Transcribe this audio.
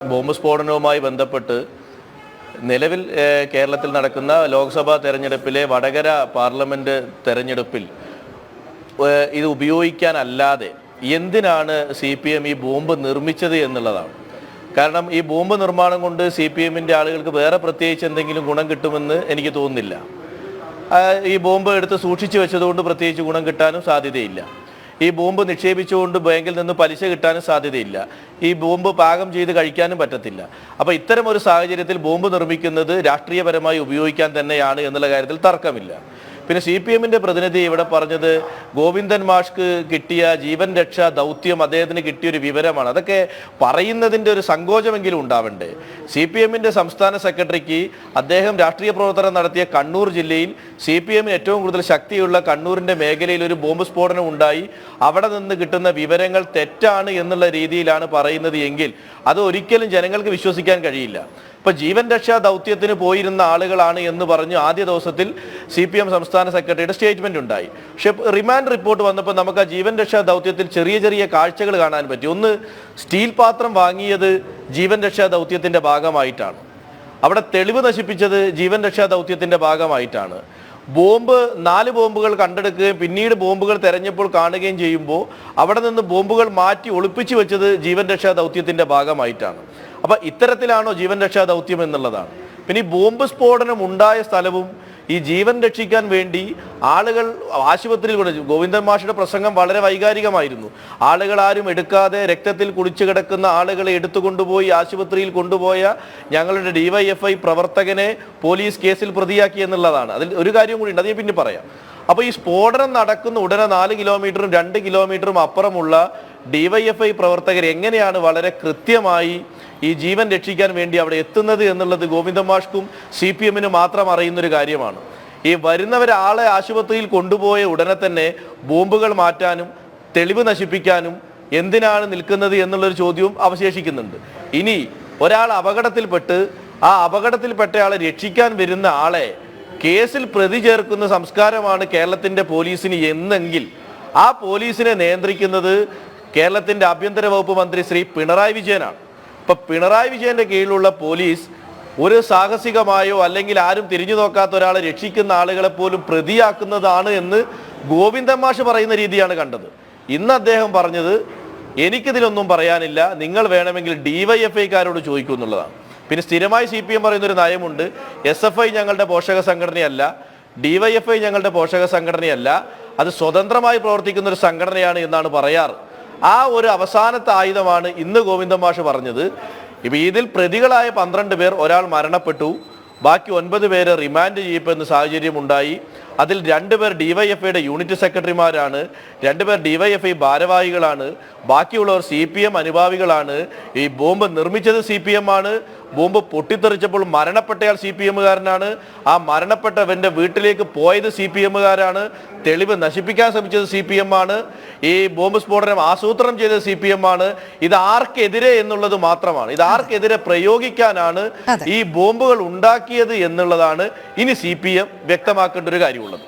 Bomb സ്ഫോടനവുമായി ബന്ധപ്പെട്ട് നിലവിൽ കേരളത്തിൽ നടക്കുന്ന ലോക്സഭാ തെരഞ്ഞെടുപ്പിലെ വടകര പാർലമെന്റ് തെരഞ്ഞെടുപ്പിൽ ഇത് ഉപയോഗിക്കാനല്ലാതെ എന്തിനാണ് CPM ഈ ബോംബ് നിർമ്മിച്ചത് എന്നുള്ളതാണ്. കാരണം ഈ ബോംബ് നിർമ്മാണം കൊണ്ട് CPMന്റെ ആളുകൾക്ക് വേറെ പ്രത്യേകിച്ച് എന്തെങ്കിലും ഗുണം കിട്ടുമെന്ന് എനിക്ക് തോന്നുന്നില്ല. ഈ ബോംബ് എടുത്ത് സൂക്ഷിച്ചു വെച്ചതുകൊണ്ട് പ്രത്യേകിച്ച് ഗുണം കിട്ടാനും സാധ്യതയില്ല. ഈ ബോംബ് നിക്ഷേപിച്ചുകൊണ്ട് ബാങ്കിൽ നിന്ന് പലിശ കിട്ടാനും സാധ്യതയില്ല. ഈ ബോംബ് പാകം ചെയ്ത് കഴിക്കാനും പറ്റത്തില്ല. അപ്പോൾ ഇത്തരം ഒരു സാഹചര്യത്തിൽ ബോംബ് നിർമ്മിക്കുന്നത് രാഷ്ട്രീയപരമായി ഉപയോഗിക്കാൻ തന്നെയാണ് എന്നുള്ള കാര്യത്തിൽ തർക്കമില്ല. പിന്നെ CPMന്റെ പ്രതിനിധി ഇവിടെ പറഞ്ഞത് ഗോവിന്ദൻ മാഷ്ക്ക് കിട്ടിയ ജീവൻ രക്ഷാ ദൗത്യം അദ്ദേഹത്തിന് കിട്ടിയൊരു വിവരമാണ്. അതൊക്കെ പറയുന്നതിൻ്റെ ഒരു സങ്കോചമെങ്കിലും ഉണ്ടാവണ്ടേ? CPMന്റെ സംസ്ഥാന സെക്രട്ടറിക്ക് അദ്ദേഹം രാഷ്ട്രീയ പ്രവർത്തനം നടത്തിയ കണ്ണൂർ ജില്ലയിൽ CPMന് ഏറ്റവും കൂടുതൽ ശക്തിയുള്ള കണ്ണൂരിൻ്റെ മേഖലയിൽ ഒരു ബോംബ് സ്ഫോടനം ഉണ്ടായി, അവിടെ നിന്ന് കിട്ടുന്ന വിവരങ്ങൾ തെറ്റാണ് എന്നുള്ള രീതിയിലാണ് പറയുന്നത് എങ്കിൽ അത് ഒരിക്കലും ജനങ്ങൾക്ക് വിശ്വസിക്കാൻ കഴിയില്ല. ഇപ്പോൾ ജീവൻ രക്ഷാ ദൗത്യത്തിന് പോയിരുന്ന ആളുകളാണ് എന്ന് പറഞ്ഞു ആദ്യ ദിവസത്തിൽ CPM സംസ്ഥാന സെക്രട്ടറിയുടെ സ്റ്റേറ്റ്മെന്റ് ഉണ്ടായി. പക്ഷെ റിമാൻഡ് റിപ്പോർട്ട് വന്നപ്പോൾ നമുക്ക് ആ ജീവൻ രക്ഷാ ദൗത്യത്തിൽ ചെറിയ ചെറിയ കാഴ്ചകൾ കാണാൻ പറ്റി. ഒന്ന്, സ്റ്റീൽ പാത്രം വാങ്ങിയത് ജീവൻ രക്ഷാ ദൗത്യത്തിന്റെ ഭാഗമായിട്ടാണ്. അവിടെ തെളിവ് നശിപ്പിച്ചത് ജീവൻ രക്ഷാ ദൗത്യത്തിന്റെ ഭാഗമായിട്ടാണ്. ബോംബ് 4 ബോംബുകൾ കണ്ടെടുക്കുകയും പിന്നീട് ബോംബുകൾ തെരഞ്ഞപ്പോൾ കാണുകയും ചെയ്യുമ്പോൾ അവിടെ നിന്ന് ബോംബുകൾ മാറ്റി ഒളിപ്പിച്ചു വെച്ചത് ജീവൻ രക്ഷാ ദൗത്യത്തിന്റെ ഭാഗമായിട്ടാണ്. അപ്പൊ ഇത്തരത്തിലാണോ ജീവൻ രക്ഷാ ദൗത്യം എന്നുള്ളതാണ്. പിന്നെ ഈ ബോംബ് സ്ഫോടനം ഉണ്ടായ സ്ഥലവും ഈ ജീവൻ രക്ഷിക്കാൻ വേണ്ടി ആളുകൾ ആശുപത്രിയിൽ കൊണ്ട് ഗോവിന്ദൻ മാഷിയുടെ പ്രസംഗം വളരെ വൈകാരികമായിരുന്നു. ആളുകൾ ആരും എടുക്കാതെ രക്തത്തിൽ കുളിച്ചു കിടക്കുന്ന ആളുകളെ എടുത്തുകൊണ്ടുപോയി ആശുപത്രിയിൽ കൊണ്ടുപോയ ഞങ്ങളുടെ DYFI പ്രവർത്തകനെ പോലീസ് കേസിൽ പ്രതിയാക്കി എന്നുള്ളതാണ്. അതിൽ ഒരു കാര്യം കൂടി ഉണ്ട്, അത് ഞാൻ പിന്നെ പറയാം. അപ്പോൾ ഈ സ്ഫോടനം നടക്കുന്ന ഉടനെ 4 കിലോമീറ്ററും 2 കിലോമീറ്ററും അപ്പുറമുള്ള DYFI പ്രവർത്തകർ എങ്ങനെയാണ് വളരെ കൃത്യമായി ഈ ജീവൻ രക്ഷിക്കാൻ വേണ്ടി അവിടെ എത്തുന്നത് എന്നുള്ളത് ഗോവിന്ദൻ മാഷ്ക്കും CPMനും മാത്രം അറിയുന്നൊരു കാര്യമാണ്. ഈ വരുന്നവരാളെ ആശുപത്രിയിൽ കൊണ്ടുപോയ ഉടനെ തന്നെ ബോംബുകൾ മാറ്റാനും തെളിവ് നശിപ്പിക്കാനും എന്തിനാണ് നിൽക്കുന്നത് എന്നുള്ളൊരു ചോദ്യവും അവശേഷിക്കുന്നുണ്ട്. ഇനി ഒരാൾ അപകടത്തിൽപ്പെട്ട് ആ അപകടത്തിൽപ്പെട്ടയാളെ രക്ഷിക്കാൻ വരുന്ന ആളെ കേസിൽ പ്രതി ചേർക്കുന്ന സംസ്കാരമാണ് കേരളത്തിൻ്റെ പോലീസിന് എന്നെങ്കിൽ ആ പോലീസിനെ നിയന്ത്രിക്കുന്നത് കേരളത്തിൻ്റെ ആഭ്യന്തര വകുപ്പ് മന്ത്രി ശ്രീ പിണറായി വിജയനാണ്. ഇപ്പം പിണറായി വിജയൻ്റെ കീഴിലുള്ള പോലീസ് ഒരു സാഹസികമായോ അല്ലെങ്കിൽ ആരും തിരിഞ്ഞു നോക്കാത്ത ഒരാളെ രക്ഷിക്കുന്ന ആളുകളെ പോലും പ്രതിയാക്കുന്നതാണ് എന്ന് ഗോവിന്ദൻ മാഷ് പറയുന്ന രീതിയാണ് കണ്ടത്. ഇന്ന് അദ്ദേഹം പറഞ്ഞത് എനിക്കിതിലൊന്നും പറയാനില്ല, നിങ്ങൾ വേണമെങ്കിൽ DYFIക്കാരോട് ചോദിക്കൂ എന്നുള്ളതാണ്. പിന്നെ സ്ഥിരമായി CPM പറയുന്നൊരു നയമുണ്ട്, SFI ഞങ്ങളുടെ പോഷക സംഘടനയല്ല, DYFI ഞങ്ങളുടെ പോഷക സംഘടനയല്ല, അത് സ്വതന്ത്രമായി പ്രവർത്തിക്കുന്ന ഒരു സംഘടനയാണ് എന്നാണ് പറയാറ്. ആ ഒരു അവസാനത്തെ ആയുധമാണ് ഇന്ന് ഗോവിന്ദൻ മാഷ് പറഞ്ഞത്. ഇപ്പം ഇതിൽ പ്രതികളായ 12 പേർ, ഒരാൾ മരണപ്പെട്ടു, ബാക്കി 9 പേര് റിമാൻഡ് ചെയ്യപ്പെടുന്ന സാഹചര്യം ഉണ്ടായി. അതിൽ 2 പേർ DYFIയുടെ യൂണിറ്റ് സെക്രട്ടറിമാരാണ്, 2 പേർ DYFI ഭാരവാഹികളാണ്, ബാക്കിയുള്ളവർ CPM അനുഭാവികളാണ്. ഈ ബോംബ് നിർമ്മിച്ചത് CPM ആണ്. ബോംബ് പൊട്ടിത്തെറിച്ചപ്പോൾ മരണപ്പെട്ടയാൾ CPMകാരനാണ്. ആ മരണപ്പെട്ടവൻ്റെ വീട്ടിലേക്ക് പോയത് CPMകാരാണ്. തെളിവ് നശിപ്പിക്കാൻ ശ്രമിച്ചത് CPM ആണ്. ഈ ബോംബ് സ്ഫോടനം ആസൂത്രണം ചെയ്തത് CPM ആണ്. ഇത് ആർക്കെതിരെ എന്നുള്ളത് മാത്രമാണ്, ഇത് ആർക്കെതിരെ പ്രയോഗിക്കാനാണ് ഈ ബോംബുകൾ ഉണ്ടാക്കിയത് എന്നുള്ളതാണ് ഇനി CPM വ്യക്തമാക്കേണ്ട ഒരു കാര്യമുള്ളത്.